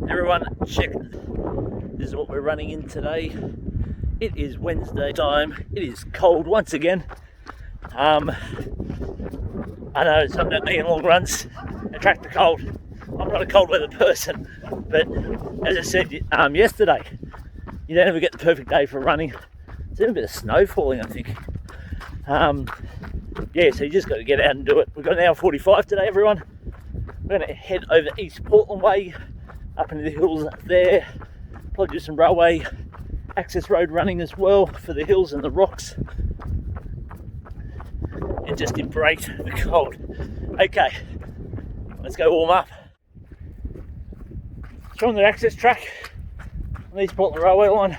Everyone, check. This is what we're running in today. It is Wednesday time. It is cold once again. I know something about me in long runs attract the cold. I'm not a cold weather person, but as I said yesterday, you don't ever get the perfect day for running. There's even a bit of snow falling, I think. So you just got to get out and do it. We've got an hour 45 today, everyone. We're going to head over East Portland Way, up into the hills there. Probably do some railway access road running as well for the hills and the rocks. And just embrace the cold. Okay, let's go warm up. So on the access track on the East Portland Railway line.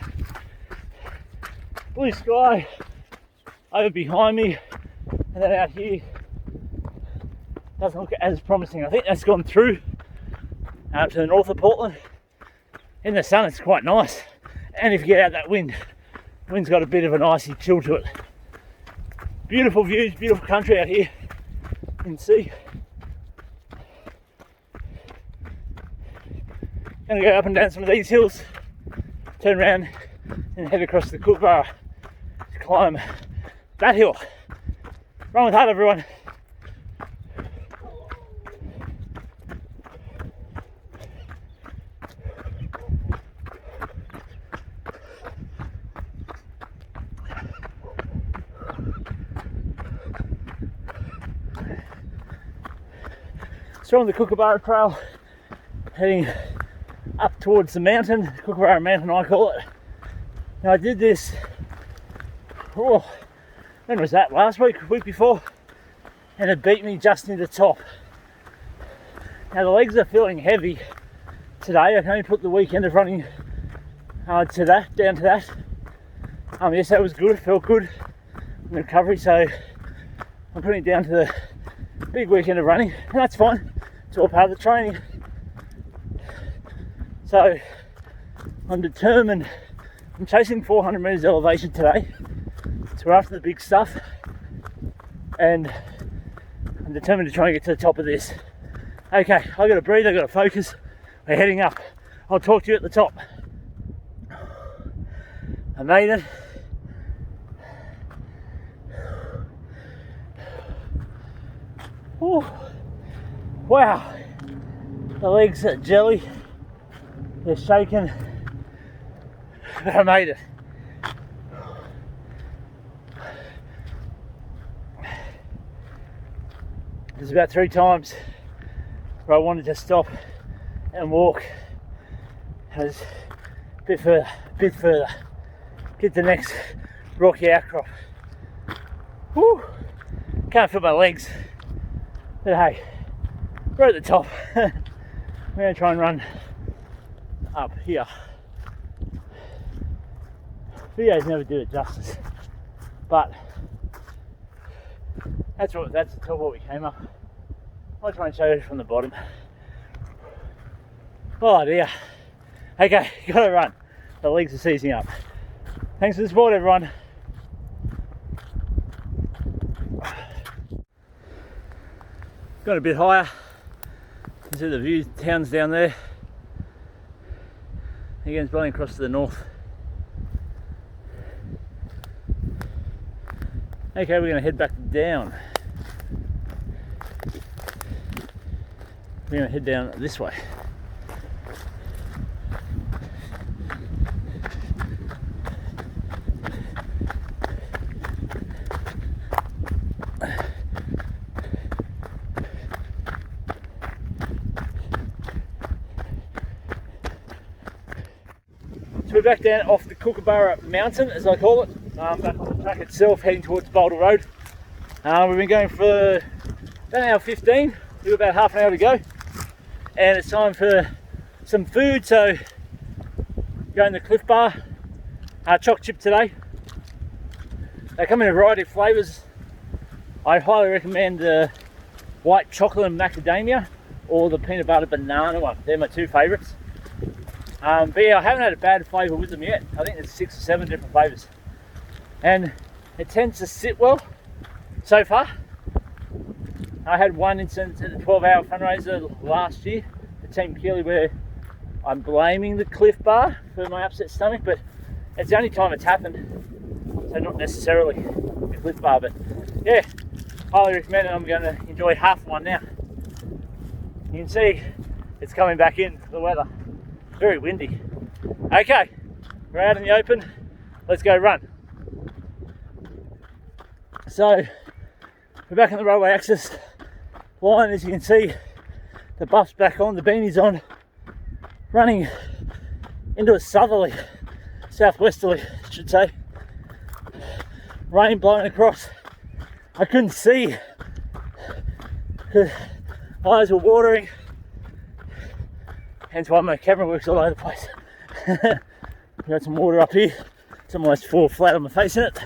Blue sky over behind me, and then out here doesn't look as promising. I think that's gone through out to the north of Portland. In the sun it's quite nice, and if you get out that wind's got a bit of an icy chill to it. Beautiful views, beautiful country out here. You can see. Gonna go up and down some of these hills, turn around and head across the Kookaburra to climb that hill. Run with heart, everyone. So on the Kookaburra Trail, heading up towards the mountain, Kookaburra Mountain I call it. Now I did this, when was that, last week, week before, and it beat me just near the top. Now the legs are feeling heavy today. I can only put the weekend of running down to that. Yes, that was good, it felt good in recovery, so I'm putting it down to the big weekend of running, and that's fine. It's all part of the training. So I'm determined. I'm chasing 400 meters elevation today. So we're after the big stuff, and I'm determined to try and get to the top of this. Okay, I gotta breathe, I gotta focus. We're heading up. I'll talk to you at the top. I made it. Ooh. Wow, the legs are jelly, they're shaking, but I made it. There's about 3 times where I wanted to stop and walk. It was a bit further, get the next rocky outcrop. Woo. Can't feel my legs, but hey, we're at the top. We're going to try and run up here. Videos never do it justice, but that's the top of what we came up. I'll try and show you from the bottom. Oh dear. Okay, gotta run. The legs are seizing up. Thanks for the support, everyone. Got a bit higher. You can see the view, towns down there. Again, it's blowing across to the north. Okay, we're going to head back down. We're going to head down this way. So we're back down off the Kookaburra Mountain, as I call it, back on the track itself, heading towards Boulder Road. We've been going for about an hour 15, we've got about half an hour to go, and it's time for some food. So going to Cliff Bar, choc chip today. They come in a variety of flavours. I highly recommend the white chocolate and macadamia, or the peanut butter banana one. They're my 2 favourites. But yeah, I haven't had a bad flavour with them yet. I think there's 6 or 7 different flavours, and it tends to sit well so far. I had one incident at the 12-hour fundraiser last year for Team Keeley where I'm blaming the Cliff Bar for my upset stomach, but it's the only time it's happened, so not necessarily the Cliff Bar, but yeah, highly recommend it. I'm going to enjoy half one now. You can see it's coming back in, the weather, very windy. Okay, we're out in the open, let's go run. So we're back on the roadway access line. As you can see, the buff's back on, the beanie's on, running into a southerly, southwesterly I should say. Rain blowing across. I couldn't see, eyes were watering, hence why my camera works all over the place. Got some water up here, it's almost fall flat on my face in it.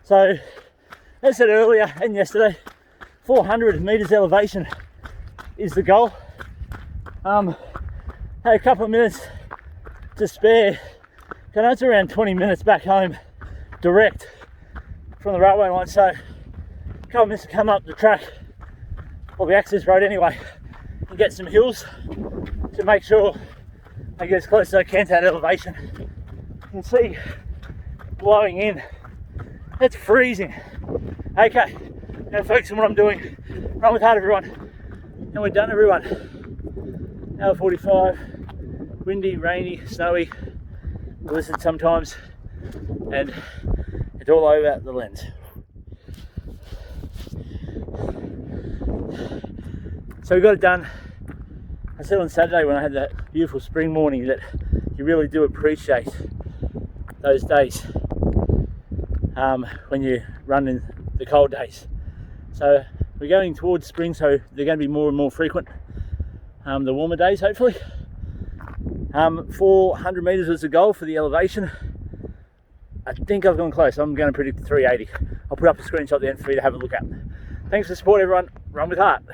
So, as I said earlier and yesterday, 400 meters elevation is the goal. Had a couple of minutes to spare. I know it's around 20 minutes back home, direct from the railway line, so a couple of minutes to come up the track, or the access road anyway, and get some hills to make sure I get as close as I can to that elevation. You can see blowing in. It's freezing. Okay, now focus on what I'm doing. Run with heart, everyone. And we're done, everyone. Hour 45, windy, rainy, snowy, blizzard sometimes, and it's all over the lens. So we got it done. I said on Saturday when I had that beautiful spring morning that you really do appreciate those days when you run in the cold days. So we're going towards spring, so they're going to be more and more frequent, the warmer days hopefully. 400 meters was the goal for the elevation. I think I've gone close. I'm going to predict 380. I'll put up a screenshot at the end for you to have a look at. Thanks for the support, everyone. Run with heart.